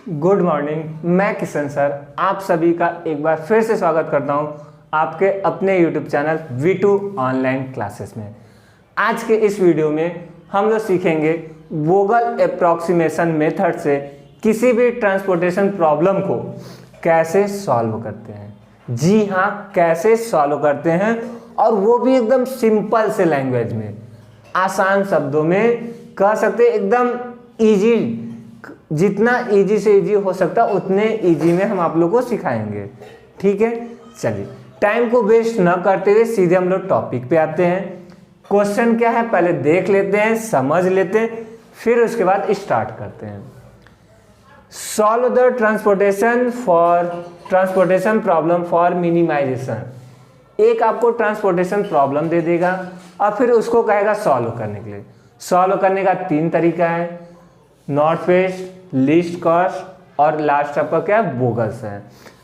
Good morning. मैं Kishan sir आप सभी का एक बार फिर से स्वागत करता हूं आपके अपने YouTube channel V2 online classes में। आज के इस वीडियो में हम लोग सीखेंगे वोगल अप्रॉक्सीमेशन मेथड से किसी भी ट्रांसपोर्टेशन प्रॉब्लम को कैसे सॉल्व करते हैं। जी हाँ, कैसे सॉल्व करते हैं, और वो भी एकदम सिंपल से लैंग्वेज में, आसान शब्दों में कह सकते हैं, एकदम ईजी, जितना इजी से इजी हो सकता उतने इजी में हम आप लोग को सिखाएंगे। ठीक है, चलिए टाइम को वेस्ट न करते हुए सीधे हम लोग टॉपिक पे आते हैं। क्वेश्चन क्या है पहले देख लेते हैं, समझ लेते हैं, फिर उसके बाद स्टार्ट करते हैं। Solve the transportation problem for minimization. एक आपको ट्रांसपोर्टेशन प्रॉब्लम दे देगा और फिर उसको कहेगा सॉल्व करने के लिए। सॉल्व करने का 3 तरीका है, नॉर्थ वेस्ट, लीस्ट कॉस्ट और लास्ट आपका क्या है, वोगल्स है,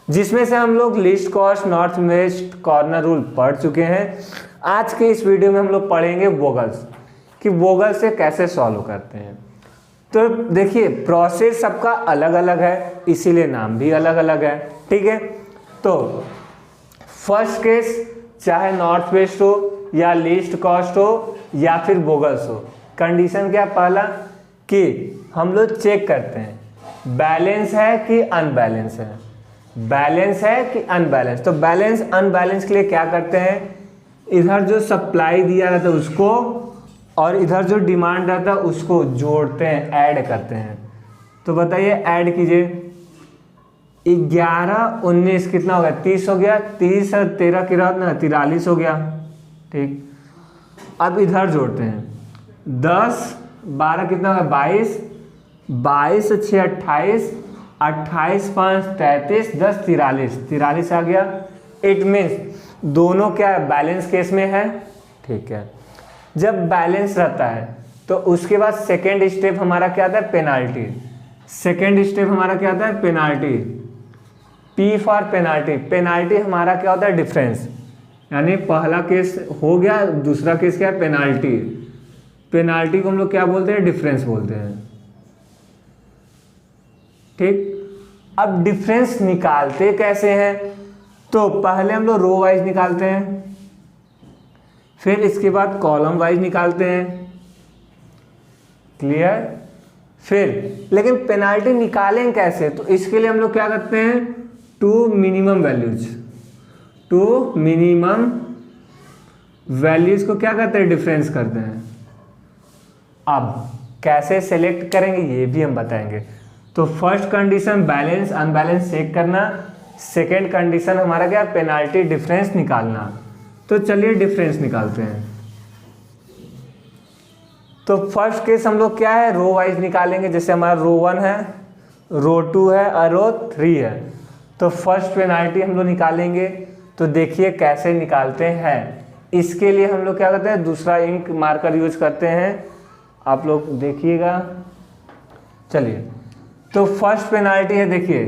जिसमें से हम लोग least cost, north west, corner rule पढ़ चुके हैं। आज के इस वीडियो में हम लोग पढ़ेंगे वोगल्स, कि वोगल्स से कैसे सॉल्व करते हैं। तो देखिए प्रोसेस सबका अलग अलग है, इसीलिए नाम भी अलग अलग है। ठीक है, तो फर्स्ट केस चाहे नॉर्थ वेस्ट हो या लीस्ट कॉस्ट हो या फिर वोगल्स हो, कंडीशन क्या पहला कि हम लोग चेक करते हैं बैलेंस है कि अनबैलेंस है, बैलेंस है कि अनबैलेंस। तो बैलेंस अनबैलेंस के लिए क्या करते हैं, इधर जो सप्लाई दिया रहता है उसको और इधर जो डिमांड रहता है उसको जोड़ते हैं, ऐड करते हैं। तो बताइए ऐड कीजिए, 11 19 कितना हो गया, 30 हो गया, 30 और 13 कितना, 43 हो गया। ठीक, अब इधर जोड़ते हैं, 10 12 कितना होगा, 22, 22 6 28, 28 5 33, 10 43, 43 आ गया। इट मीन्स दोनों क्या है, बैलेंस केस में है। ठीक है, जब बैलेंस रहता है तो उसके बाद सेकेंड स्टेप हमारा क्या आता है, पेनाल्टी। सेकेंड स्टेप हमारा क्या आता है, penalty, P for penalty. Penalty हमारा क्या होता है, डिफरेंस। यानी पहला केस हो गया, दूसरा केस क्या है, पेनाल्टी। पेनाल्टी को हम लोग क्या बोलते हैं, डिफरेंस बोलते हैं। ठीक, अब डिफरेंस निकालते कैसे हैं, तो पहले हम लोग रो वाइज निकालते हैं, फिर इसके बाद कॉलम वाइज निकालते हैं। क्लियर, फिर लेकिन पेनाल्टी निकालें कैसे, तो इसके लिए हम लोग क्या करते हैं, टू मिनिमम वैल्यूज को क्या करते हैं, डिफरेंस करते हैं। अब कैसे सेलेक्ट करेंगे ये भी हम बताएंगे। तो first condition balance unbalance check करना, सेकेंड कंडीशन हमारा क्या, पेनाल्टी डिफरेंस निकालना। तो चलिए डिफरेंस निकालते हैं। तो फर्स्ट केस हम लोग क्या है, रो वाइज निकालेंगे। जैसे हमारा रो 1 है, रो 2 है और रो 3 है। तो फर्स्ट पेनाल्टी हम लोग निकालेंगे। तो देखिए कैसे निकालते हैं। इसके लिए हम लोग क्या करते हैं, दूसरा इंक मार्कर यूज करते हैं, आप लोग देखिएगा। चलिए, तो फर्स्ट पेनाल्टी है, देखिए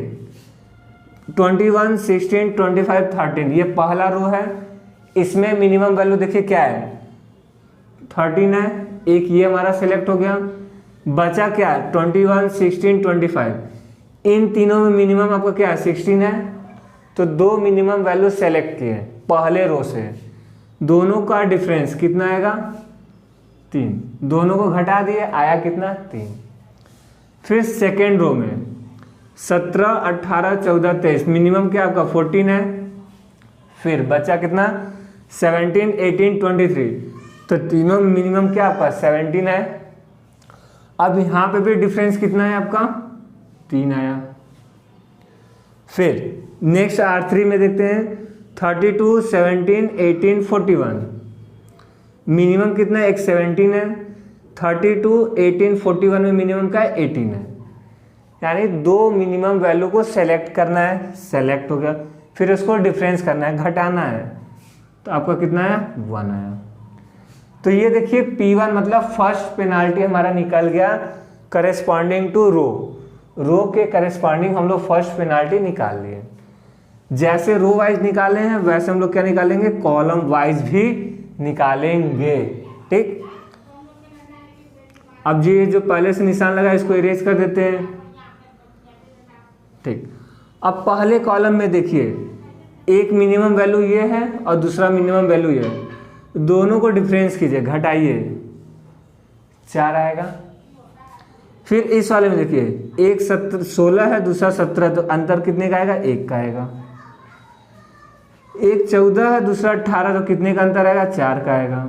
21 16 25 13, ये पहला रो है। इसमें मिनिमम वैल्यू देखिए क्या है, 13 है। एक ये हमारा सिलेक्ट हो गया, बचा क्या, 21 16 25। इन तीनों में मिनिमम आपका क्या है, 16 है। तो 2 मिनिमम वैल्यू सेलेक्ट किए पहले रो से, दोनों का डिफरेंस कितना आएगा, 3। दोनों को घटा दिए, आया कितना, 3। फिर सेकेंड रो में 17 18 14 23, मिनिमम क्या आपका 14 है। फिर बचा कितना, 17 18 23। तो तीनों में मिनिमम क्या आपका 17 है। अब यहाँ पे भी डिफरेंस कितना है आपका, 3 आया। फिर नेक्स्ट R3 में देखते हैं, 32 17 18 41, मिनिमम कितना है, एक 17 है। 32 18 41 में मिनिमम का 18 है। यानी 2 मिनिमम वैल्यू को सेलेक्ट करना है, सेलेक्ट हो गया। फिर उसको डिफरेंस करना है, घटाना है। तो आपका कितना है, 1 आया। तो ये देखिए P1 मतलब फर्स्ट पेनाल्टी हमारा निकल गया करेस्पॉन्डिंग टू रो के करेस्पॉन्डिंग हम लोग फर्स्ट पेनाल्टी निकाल लिए। जैसे रो वाइज निकाले हैं वैसे हम लोग क्या निकालेंगे, कॉलम वाइज भी निकालेंगे। ठीक, अब जी जो पहले से निशान लगा इसको इरेज कर देते हैं। ठीक, अब पहले कॉलम में देखिए एक मिनिमम वैल्यू ये है और दूसरा मिनिमम वैल्यू ये है, दोनों को डिफरेंस कीजिए, घटाइए, 4 आएगा। फिर इस वाले में देखिए एक 16 है, दूसरा 17, तो अंतर कितने का आएगा? 1 का आएगा। एक 14 है, दूसरा 18, तो कितने का अंतर आएगा? 4 का आएगा।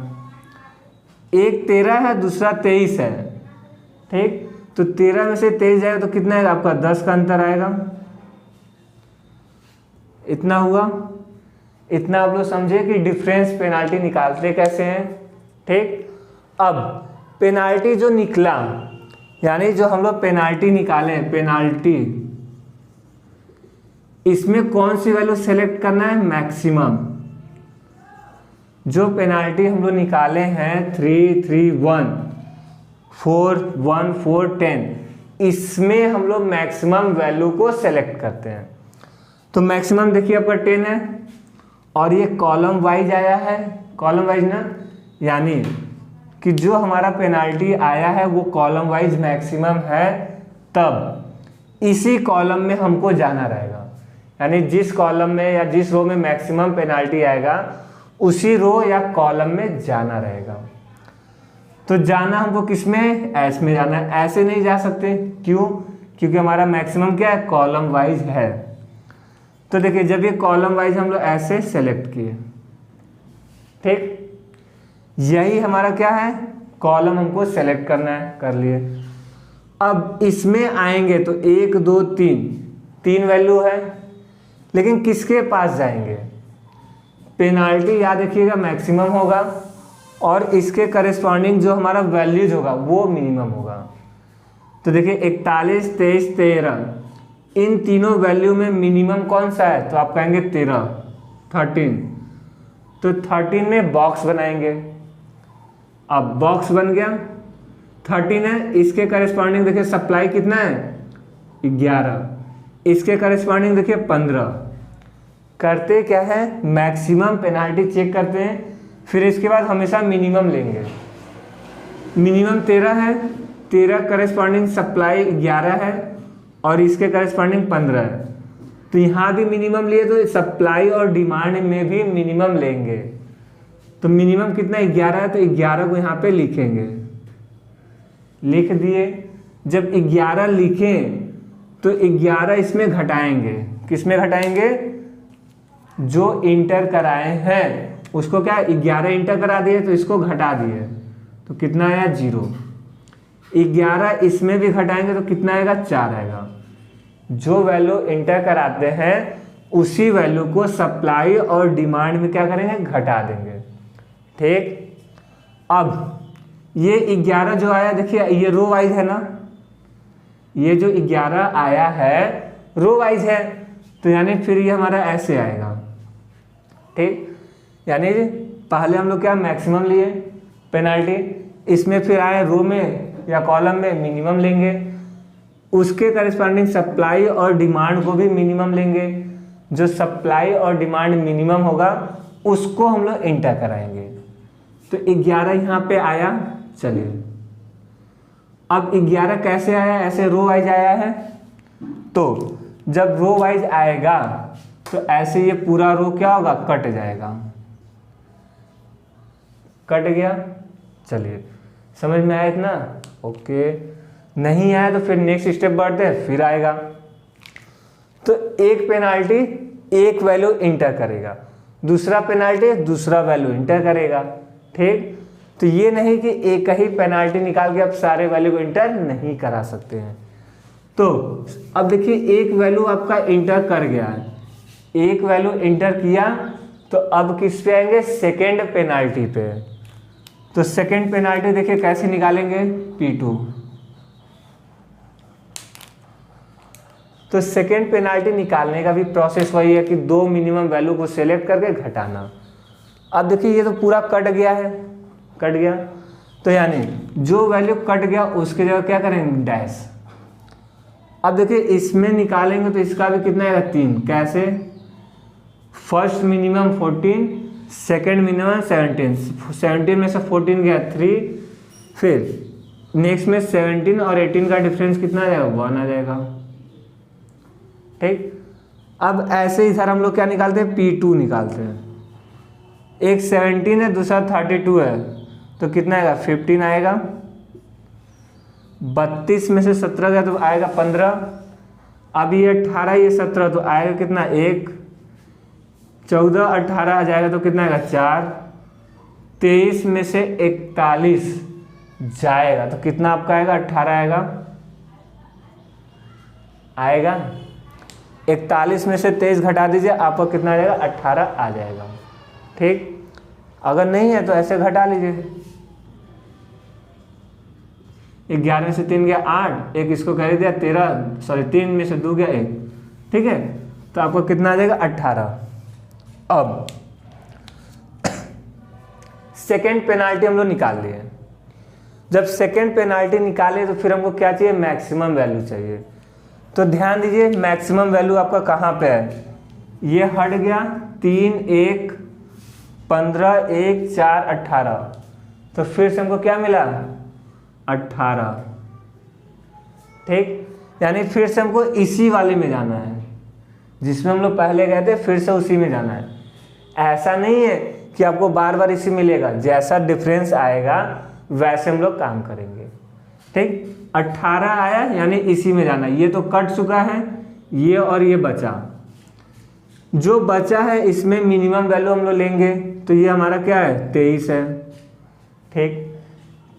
एक 13 है, दूसरा 23 है, ठीक, तो 13 में से 23 जाएगा तो कितना आएगा आपका? 10 का अंतर आएगा। इतना हुआ। इतना आप लोग समझे कि डिफरेंस पेनाल्टी निकालते कैसे हैं। ठीक, अब पेनाल्टी जो निकला, यानी जो हम लोग पेनाल्टी निकाले, पेनाल्टी, इसमें कौन सी वैल्यू सेलेक्ट करना है? मैक्सिमम। जो पेनाल्टी हम लोग निकाले हैं 3, 3, 1, 4, 1, 4, 10, इसमें हम लोग मैक्सिमम वैल्यू को सेलेक्ट करते हैं। तो मैक्सिमम देखिए आपका 10 है और ये कॉलम वाइज आया है, कॉलम वाइज ना, यानी कि जो हमारा पेनाल्टी आया है वो कॉलम वाइज मैक्सिमम है, तब इसी कॉलम में हमको जाना रहेगा। यानी जिस कॉलम में या जिस रो में मैक्सिमम पेनाल्टी आएगा उसी रो या कॉलम में जाना रहेगा। तो जाना हमको किस में? एस में जाना है। ऐसे नहीं जा सकते, क्यों? क्योंकि हमारा मैक्सिमम क्या है? कॉलम वाइज है। तो देखिए जब ये कॉलम वाइज हम लोग ऐसे सेलेक्ट किए, ठीक, यही हमारा क्या है? कॉलम हमको सेलेक्ट करना है, कर लिए। अब इसमें आएंगे तो 1, 2, 3 वैल्यू है, लेकिन किसके पास जाएंगे? पेनाल्टी याद रखिएगा मैक्सिमम होगा और इसके करस्पॉन्डिंग जो हमारा वैल्यूज होगा वो मिनिमम होगा। तो देखिए 41, 23, 13, इन तीनों वैल्यू में मिनिमम कौन सा है? तो आप कहेंगे 13, 13। तो 13 में बॉक्स बनाएंगे। अब बॉक्स बन गया, 13 है, इसके करस्पॉन्डिंग देखिए सप्लाई कितना है? 11, इसके करस्पॉन्डिंग देखिए 15। करते क्या है? मैक्सिमम पेनाल्टी चेक करते हैं, फिर इसके बाद हमेशा मिनिमम लेंगे। मिनिमम 13 है, 13 करस्पॉन्डिंग सप्लाई 11 है और इसके करस्पॉन्डिंग 15 है। तो यहाँ भी मिनिमम लिए तो सप्लाई और डिमांड में भी मिनिमम लेंगे। तो मिनिमम कितना? 11 है, तो 11 को यहाँ पे लिखेंगे, लिख दिए। जब 11 लिखें तो 11 इसमें घटाएंगे। किसमें घटाएंगे? जो इंटर कराए हैं उसको क्या 11 इंटर करा दिए तो इसको घटा दिए, तो कितना आया? 0। 11 इसमें भी घटाएंगे तो कितना आएगा? 4 आएगा। जो वैल्यू इंटर कराते हैं उसी वैल्यू को सप्लाई और डिमांड में क्या करेंगे? घटा देंगे। ठीक, अब ये 11 जो आया देखिए ये रो वाइज है ना, ये जो 11 आया है रो वाइज है, तो यानी फिर ये हमारा ऐसे आएगा। ठीक, यानी पहले हम लोग क्या मैक्सिमम लिए पेनाल्टी, इसमें फिर आए रो में या कॉलम में मिनिमम लेंगे, उसके करस्पॉन्डिंग सप्लाई और डिमांड को भी मिनिमम लेंगे। जो सप्लाई और डिमांड मिनिमम होगा उसको हम लोग इंटर कराएंगे। तो 11 यहाँ पे आया। चलिए अब 11 कैसे आया? ऐसे रो वाइज आया है। तो जब रो वाइज आएगा तो ऐसे ये पूरा रो क्या होगा? कट जाएगा। कट गया। चलिए समझ में आया इतना? ओके, नहीं आया तो फिर नेक्स्ट स्टेप बढ़ते हैं, फिर आएगा। तो एक पेनाल्टी एक वैल्यू इंटर करेगा, दूसरा पेनाल्टी दूसरा वैल्यू इंटर करेगा। ठीक, तो ये नहीं कि एक ही पेनाल्टी निकाल के आप सारे वैल्यू को इंटर नहीं करा सकते हैं। तो अब देखिए एक वैल्यू आपका इंटर कर गया है, एक वैल्यू इंटर किया, तो अब किस पे आएंगे? सेकेंड पेनाल्टी पे। तो सेकेंड पेनाल्टी देखिए कैसे निकालेंगे? P2। तो सेकेंड पेनाल्टी निकालने का भी प्रोसेस वही है कि दो मिनिमम वैल्यू को सिलेक्ट करके घटाना। अब देखिए ये तो पूरा कट गया है, कट गया, तो यानी जो वैल्यू कट गया उसके जगह क्या करेंगे? डैश। अब देखिए इसमें निकालेंगे तो इसका भी कितना आएगा? 3। कैसे? फर्स्ट मिनिमम 14, सेकेंड मिनिमम 17, 17 में से 14 गया 3, फिर नेक्स्ट में 17 और 18 का डिफरेंस कितना आ जाएगा? 1 आ जाएगा। ठीक। अब ऐसे ही सर हम लोग क्या निकालते हैं, P2 निकालते हैं। एक 17 है, दूसरा 32 है, तो कितना आएगा 15 आएगा। 32 में से 17 गया तो आएगा 15। अब ये 18 ये 17 तो आएगा कितना 1। 14 18 आ जाएगा तो कितना आएगा 4। 23 में से 41 जाएगा तो कितना आपका आएगा 18 आएगा। 41 में से 23 घटा दीजिए, आपको कितना आ जाएगा 18 आ जाएगा। ठीक, अगर नहीं है तो ऐसे घटा लीजिए। 11 में से 3 गया 8, एक इसको कह दिया 13, सॉरी 3 में से 2 गया 1। ठीक है, तो आपको कितना आ जाएगा 18। अब सेकेंड पेनाल्टी हम लोग निकाल लिए। जब सेकेंड पेनाल्टी निकाले तो फिर हमको क्या चाहिए, मैक्सिमम वैल्यू चाहिए। तो ध्यान दीजिए मैक्सिमम वैल्यू आपका कहाँ पे है, ये हट गया 3 1 15 1 4 18, तो फिर से हमको क्या मिला 18। ठीक, यानी फिर से हमको इसी वाले में जाना है जिसमें हम लोग पहले गए थे, फिर से उसी में जाना है। ऐसा नहीं है कि आपको बार बार इसी मिलेगा, जैसा डिफरेंस आएगा वैसे हम लोग काम करेंगे। ठीक, 18 आया यानी इसी में जाना है। ये तो कट चुका है ये, और ये बचा, जो बचा है इसमें मिनिमम वैल्यू हम लोग लेंगे। तो ये हमारा क्या है 23 है। ठीक,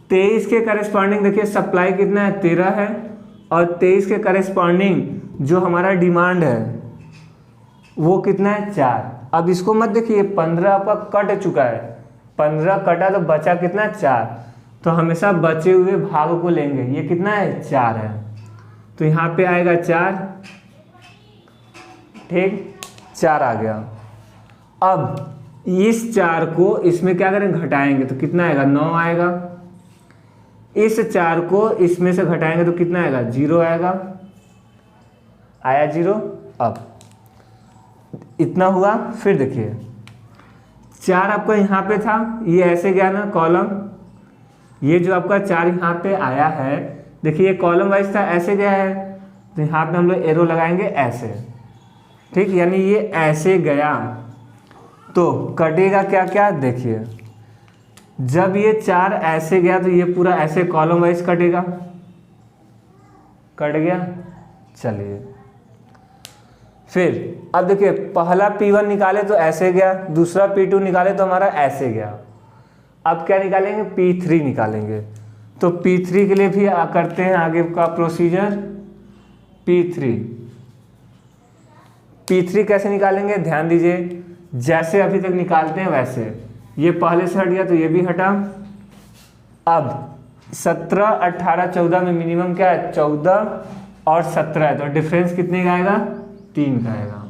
23 के करेस्पॉन्डिंग देखिए सप्लाई कितना है 13 है, और 23 के करेस्पॉन्डिंग जो हमारा डिमांड है वो कितना है 4। अब इसको मत देखिए 15 आपका कट चुका है, 15 कटा तो बचा कितना 4, तो हमेशा बचे हुए भाग को लेंगे। ये कितना है 4 है, तो यहाँ पे आएगा 4। ठीक, 4 आ गया। अब इस 4 को इसमें क्या करें घटाएंगे तो कितना आएगा 9 आएगा। इस 4 को इसमें से घटाएंगे तो कितना आएगा 0 आएगा। आया 0। अब इतना हुआ। फिर देखिए 4 आपका यहाँ पे था, ये ऐसे गया ना कॉलम, ये जो आपका 4 यहाँ पे आया है, देखिए ये कॉलम वाइज था ऐसे गया है, तो यहाँ पे हम लोग एरो लगाएंगे ऐसे। ठीक, यानी ये ऐसे गया तो कटेगा क्या क्या, देखिए जब ये 4 ऐसे गया तो ये पूरा ऐसे कॉलम वाइज कटेगा, कट गया। चलिए फिर अब देखिए पहला P1 निकाले तो ऐसे गया, दूसरा P2 निकाले तो हमारा ऐसे गया। अब क्या निकालेंगे P3 निकालेंगे। तो P3 के लिए भी करते हैं आगे का प्रोसीजर। P3 कैसे निकालेंगे ध्यान दीजिए, जैसे अभी तक निकालते हैं वैसे। ये पहले से हट गया तो ये भी हटा। अब 17 18 14 में मिनिमम क्या है 14 और 17 है, तो डिफरेंस कितने का आएगा 3 का आएगा।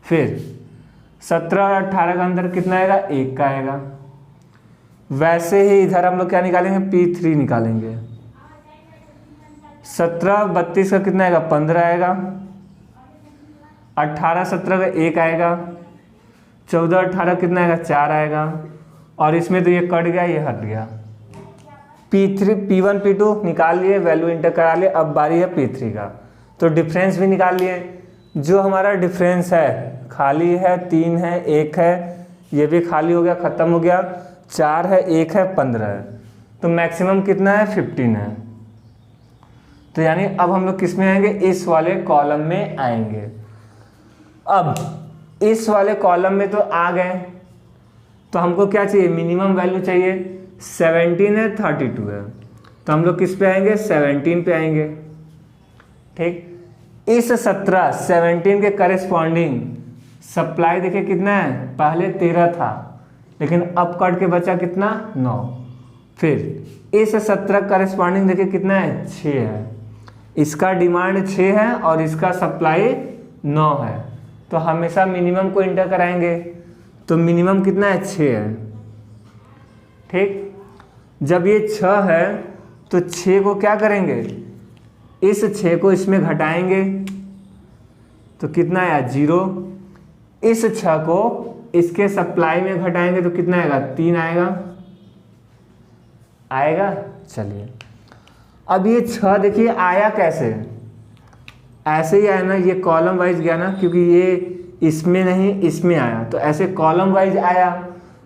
फिर 17 और 18 का अंदर कितना आएगा 1 का आएगा। वैसे ही इधर हम लोग क्या निकालेंगे P3 निकालेंगे। 17 32 का कितना आएगा 15 आएगा। 18 17 का 1 आएगा। 14 18 कितना आएगा 4 आएगा। और इसमें तो ये कट गया, ये हट गया। P3 P1 P2 निकाल लिए, वैल्यू इंटर करा लिए। अब बारी है P3 का, तो डिफरेंस भी निकाल लिए। जो हमारा डिफरेंस है खाली है 3 है 1 है, ये भी खाली हो गया ख़त्म हो गया। 4 है 1 है 15 है, तो मैक्सिमम कितना है 15 है। तो यानी अब हम लोग किस में आएंगे, इस वाले कॉलम में आएंगे। अब इस वाले कॉलम में तो आ गए, तो हमको क्या चाहिए मिनिमम वैल्यू चाहिए। 17 है 32 है, तो हम लोग किस पे आएंगे 17 पे आएंगे। ठीक, इस 17 के करेस्पॉन्डिंग सप्लाई देखिए कितना है, पहले 13 था लेकिन अब कट के बचा कितना 9। फिर इस 17 करेस्पॉन्डिंग देखिए कितना है 6 है। इसका डिमांड 6 है और इसका सप्लाई 9 है, तो हमेशा मिनिमम को इंटर कराएंगे। तो मिनिमम कितना है 6 है। ठीक, जब ये 6 है तो 6 को क्या करेंगे, इस 6 को इसमें घटाएंगे तो कितना आया 0। इस 6 को इसके सप्लाई में घटाएंगे तो कितना आएगा 3 आएगा। चलिए अब ये 6 देखिए आया कैसे, ऐसे ही आया ना, ये कॉलम वाइज गया ना, क्योंकि ये इसमें नहीं इसमें आया, तो ऐसे कॉलम वाइज आया,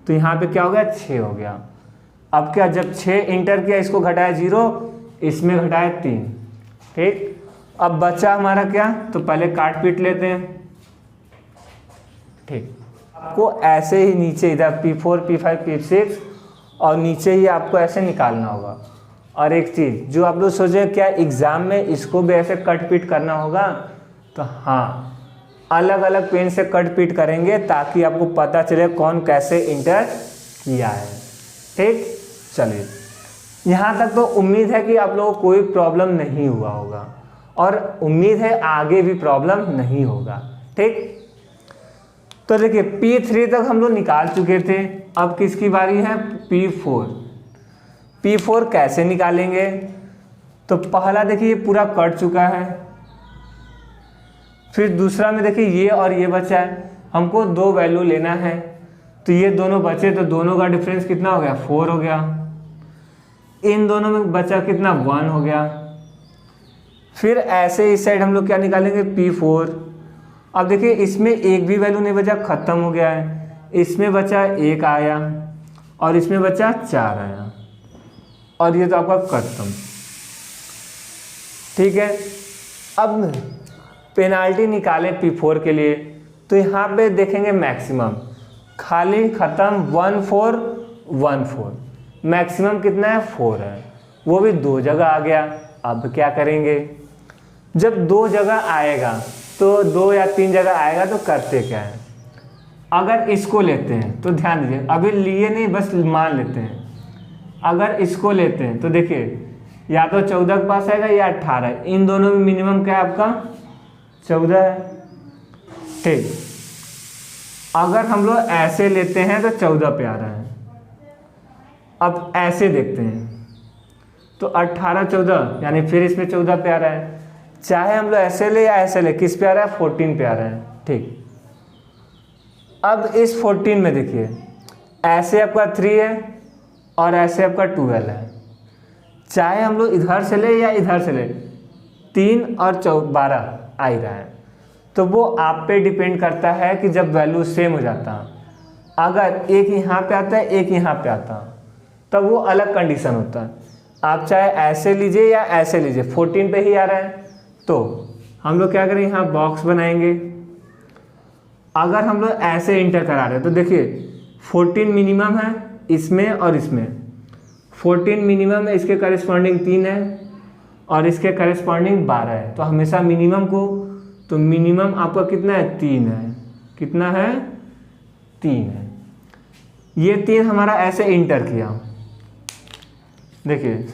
तो यहाँ पे क्या हो गया 6 हो गया। अब क्या, जब 6 इंटर किया, इसको घटाया 0, इसमें घटाया 3, ठीक। अब बचा हमारा क्या, तो पहले काट पीट लेते हैं, ठीक। आपको ऐसे ही नीचे इधर P4 P5 P6 और नीचे ही आपको ऐसे निकालना होगा। और एक चीज़ जो आप लोग सोचे क्या एग्ज़ाम में इसको भी ऐसे कट पीट करना होगा, तो हाँ अलग अलग पेन से कट पीट करेंगे ताकि आपको पता चले कौन कैसे इंटर किया है, ठीक। चलिए, यहाँ तक तो उम्मीद है कि आप लोगों को कोई प्रॉब्लम नहीं हुआ होगा और उम्मीद है आगे भी प्रॉब्लम नहीं होगा, ठीक। तो देखिए P3 तक हम लोग निकाल चुके थे, अब किसकी बारी है, P4। P4 कैसे निकालेंगे, तो पहला देखिए ये पूरा कट चुका है, फिर दूसरा में देखिए ये और ये बचा है, हमको 2 वैल्यू लेना है, तो ये दोनों बचे, तो दोनों का डिफरेंस कितना हो गया 4 हो गया। इन दोनों में बचा कितना 1 हो गया। फिर ऐसे इस साइड हम लोग क्या निकालेंगे P4। अब देखिए इसमें एक भी वैल्यू नहीं बचा, ख़त्म हो गया है, इसमें बचा 1 आया और इसमें बचा 4 आया और ये तो आपका खत्म, ठीक है। अब पेनाल्टी निकाले P4 के लिए, तो यहाँ पे देखेंगे मैक्सिमम, खाली ख़त्म 1 4 1 4, मैक्सिमम कितना है 4 है, वो भी 2 जगह आ गया। अब क्या करेंगे, जब 2 जगह आएगा तो 2 या 3 जगह आएगा तो करते क्या है, अगर इसको लेते हैं तो ध्यान दीजिए, अभी लिए नहीं बस मान लेते हैं, अगर इसको लेते हैं तो देखिए या तो 14 के पास आएगा या 18, इन दोनों में मिनिमम क्या है आपका 14 है, ठीक। अगर हम लोग ऐसे लेते हैं तो 14 पे आ रहा है। अब ऐसे देखते हैं तो 18 14 यानी फिर इसमें 14 पे आ रहा है, चाहे हम लोग ऐसे ले या ऐसे ले, किस पे आ रहा है 14 पे आ रहा है, ठीक। अब इस 14 में देखिए ऐसे आपका 3 है और ऐसे आपका 12 है, चाहे हम लोग इधर से ले या इधर से ले, 3 और 12 आ ही रहा है, तो वो आप पे डिपेंड करता है कि जब वैल्यू सेम हो जाता, अगर एक यहाँ पे आता है एक यहाँ पे आता तब वो अलग कंडीशन होता है। आप चाहे ऐसे लीजिए या ऐसे लीजिए, 14 पे ही आ रहा है, तो हम लोग क्या करें यहाँ बॉक्स बनाएंगे। अगर हम लोग ऐसे इंटर करा रहे हैं तो देखिए 14 मिनिमम है इसमें और इसमें, 14 मिनिमम है, इसके करस्पॉन्डिंग 3 है और इसके करस्पॉन्डिंग 12 है, तो हमेशा मिनिमम को, तो मिनिमम आपका कितना है 3 है, कितना है 3 है। ये 3 हमारा ऐसे इंटर किया, देखिए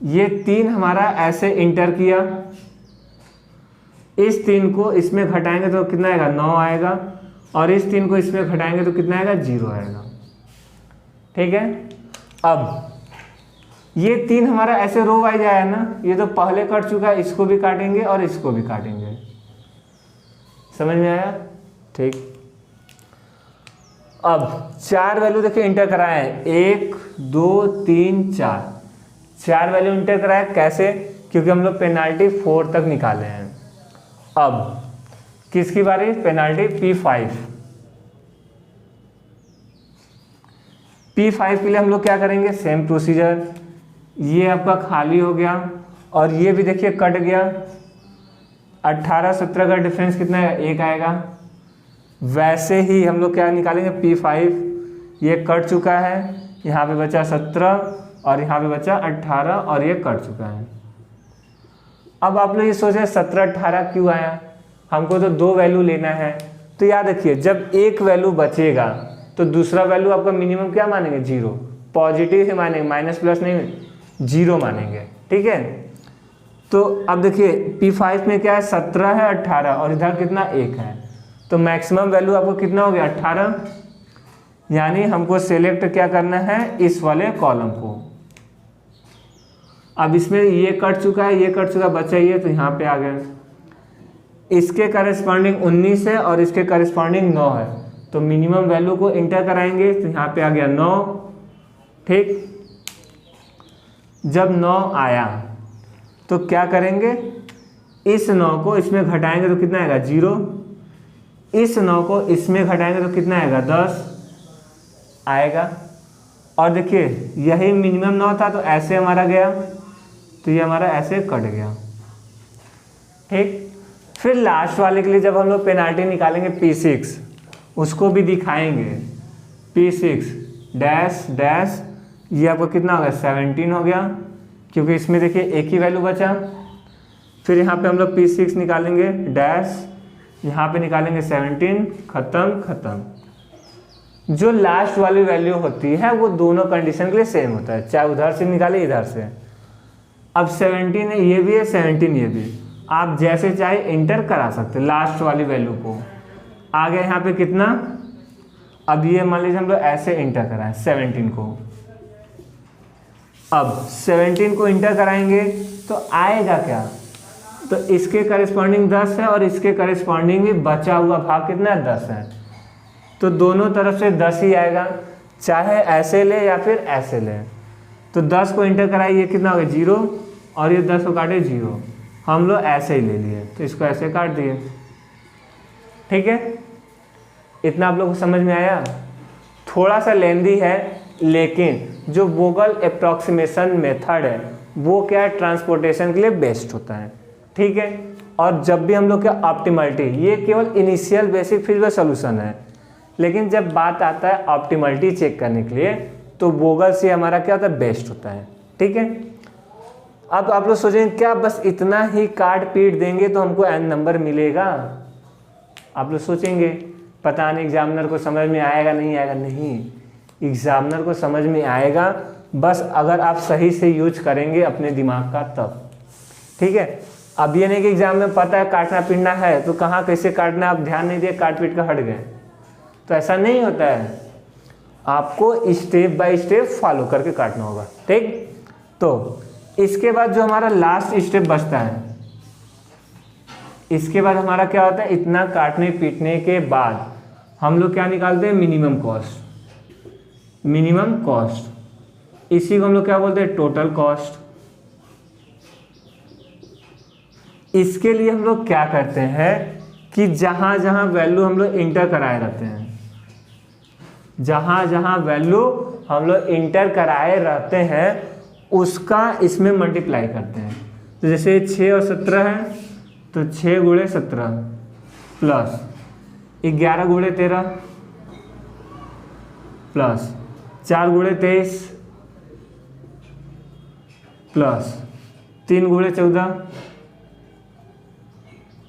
ये 3 हमारा ऐसे इंटर किया, इस 3 को इसमें घटाएंगे तो कितना आएगा 9 आएगा और इस 3 को इसमें घटाएंगे तो कितना आएगा 0 आएगा, ठीक है। अब ये 3 हमारा ऐसे रो वाइज आया ना, ये तो पहले कट चुका है, इसको भी काटेंगे और इसको भी काटेंगे, समझ में आया, ठीक। अब 4 वैल्यू देखिए इंटर कराए हैं, 1 2 3 4 वैल्यू इंटर कराए, कैसे, क्योंकि हम लोग पेनाल्टी 4 तक निकाले हैं। अब किसकी बारी, पेनाल्टी P5 के लिए हम लोग क्या करेंगे, सेम प्रोसीजर, ये आपका खाली हो गया और ये भी देखिए कट गया, 18 17 का डिफरेंस कितना है 1 आएगा। वैसे ही हम लोग क्या निकालेंगे P5, ये कट चुका है, यहाँ पे बचा 17 और यहाँ पे बचा 18 और ये कट चुका है। अब आप लोग ये सोचे 17 18 क्यों आया, हमको तो 2 वैल्यू लेना है, तो याद रखिए जब एक वैल्यू बचेगा तो दूसरा वैल्यू आपका मिनिमम क्या मानेंगे 0, पॉजिटिव ही मानेंगे, माइनस प्लस नहीं 0 मानेंगे, ठीक है। तो अब देखिए P5 में क्या है 17 है 18 और इधर कितना 1 है, तो मैक्सिमम वैल्यू आपको कितना हो गया 18, यानी हमको सेलेक्ट क्या करना है इस वाले कॉलम को। अब इसमें ये कट चुका है, ये कट चुका, बचा ये, तो यहाँ पे आ गए, इसके करस्पॉन्डिंग 19 है और इसके करस्पॉन्डिंग 9 है, तो मिनिमम वैल्यू को इंटर कराएंगे, तो यहाँ पे आ गया 9, ठीक। जब 9 आया तो क्या करेंगे, इस 9 को इसमें घटाएंगे तो कितना आएगा 0, इस 9 को इसमें घटाएंगे तो कितना आएगा 10 आएगा। और देखिए यही मिनिमम 9 था तो ऐसे हमारा गया, तो ये हमारा ऐसे कट गया। ठीक, फिर लास्ट वाले के लिए जब हम लोग पेनाल्टी निकालेंगे P6, उसको भी दिखाएंगे। P6 डैश डैश, ये आपको कितना हो गया 17 हो गया, क्योंकि इसमें देखिए एक ही वैल्यू बचा। फिर यहाँ पे हम लोग P6 निकालेंगे डैश, यहाँ पे निकालेंगे 17, खत्म खत्म। जो लास्ट वाली वैल्यू होती है वो दोनों कंडीशन के लिए सेम होता है, चाहे उधर से निकाले इधर से। अब 17 है, ये भी है 17 ये भी, आप जैसे चाहे इंटर करा सकते लास्ट वाली वैल्यू को। आ गया यहाँ पे कितना, अब ये मान लीजिए हम लोग ऐसे इंटर कराएं 17 को। अब 17 को इंटर कराएंगे तो आएगा क्या, तो इसके करेस्पॉन्डिंग 10 है और इसके करेस्पॉन्डिंग भी बचा हुआ भाग कितना है 10 है, तो दोनों तरफ से 10 ही आएगा, चाहे ऐसे ले या फिर ऐसे ले। तो 10 को इंटर कराइए, ये कितना हो गया 0, और ये 10 को काटे 0, हम लोग ऐसे ही ले लिए तो इसको ऐसे काट दिए। ठीक है, इतना आप लोग को समझ में आया। थोड़ा सा लेंदी है, लेकिन जो वोगल अप्रॉक्सीमेशन मेथड है वो क्या है, ट्रांसपोर्टेशन के लिए बेस्ट होता है। ठीक है, और जब भी हम लोग क्या ऑप्टिमलिटी, ये केवल इनिशियल बेसिक फिजिकल सोल्यूशन है, लेकिन जब बात आता है ऑप्टिमलिटी चेक करने के लिए तो वोगल से हमारा क्या होता है, बेस्ट होता है। ठीक है, अब आप लोग सोचेंगे क्या बस इतना ही काट पीट देंगे तो हमको n नंबर मिलेगा। आप लोग सोचेंगे पता नहीं एग्जामिनर को समझ में आएगा नहीं आएगा, नहीं, एग्जामिनर को समझ में आएगा, बस अगर आप सही से यूज करेंगे अपने दिमाग का तब। ठीक है, अब ये नहीं कि एग्जाम में पता है काटना पीटना है तो कहाँ कैसे काटना, आप ध्यान नहीं दिए काट पीट कर हट गए, तो ऐसा नहीं होता है, आपको स्टेप बाय स्टेप फॉलो करके काटना होगा। ठीक, तो इसके बाद जो हमारा लास्ट स्टेप बचता है, इसके बाद हमारा क्या होता है, इतना काटने पीटने के बाद हम लोग क्या निकालते हैं, मिनिमम कॉस्ट। मिनिमम कॉस्ट इसी को हम लोग क्या बोलते हैं, टोटल कॉस्ट। इसके लिए हम लोग क्या करते हैं कि जहां जहां वैल्यू हम लोग इंटर कराए रहते हैं, जहां जहां वैल्यू हम लोग इंटर कराए रहते हैं उसका इसमें मल्टीप्लाई करते हैं। तो जैसे 6 और 17 है तो 6 गुणे 17 प्लस 11 गुणे 13 प्लस 4 गुणे 23 प्लस 3 गुणे 14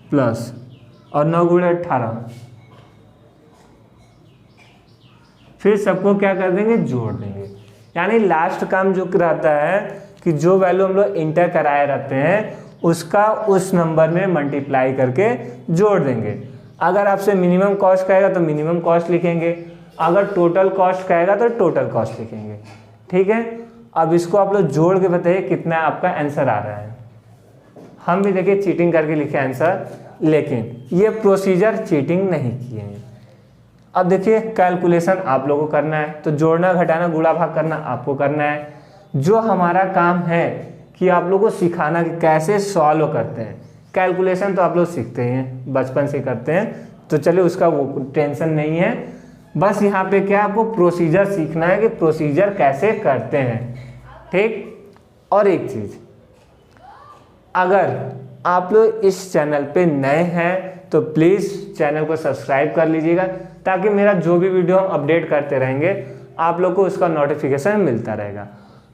प्लस और 9 गुणे 18। फिर सबको क्या कर देंगे, जोड़ देंगे। यानी लास्ट काम जो रहता है कि जो वैल्यू हम लोग इंटर कराए रहते हैं उसका उस नंबर में मल्टीप्लाई करके जोड़ देंगे। अगर आपसे मिनिमम कॉस्ट कहेगा तो मिनिमम कॉस्ट लिखेंगे, अगर टोटल कॉस्ट कहेगा तो टोटल कॉस्ट लिखेंगे। ठीक है, अब इसको आप लोग जोड़ के बताइए कितना आपका आंसर आ रहा है। हम भी देखिए चीटिंग करके लिखे आंसर, लेकिन ये प्रोसीजर चीटिंग नहीं किए हैं। अब देखिए कैलकुलेशन आप लोगों को करना है, तो जोड़ना घटाना गुणा भाग करना आपको करना है। जो हमारा काम है कि आप लोगों को सिखाना कि कैसे सॉल्व करते हैं। कैलकुलेशन तो आप लोग सीखते हैं, बचपन से करते हैं, तो चलिए उसका वो टेंशन नहीं है। बस यहाँ पे क्या आपको प्रोसीजर सीखना है कि प्रोसीजर कैसे करते हैं। ठीक, और एक चीज़, अगर आप लोग इस चैनल पे नए हैं तो प्लीज़ चैनल को सब्सक्राइब कर लीजिएगा, ताकि मेरा जो भी वीडियो हम अपडेट करते रहेंगे आप लोग को उसका नोटिफिकेशन मिलता रहेगा।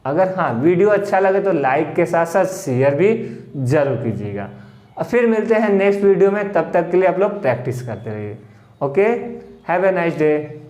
अगर हाँ वीडियो अच्छा लगे तो लाइक के साथ साथ शेयर भी जरूर कीजिएगा। और फिर मिलते हैं नेक्स्ट वीडियो में, तब तक के लिए आप लोग प्रैक्टिस करते रहिए। Okay, have a nice day.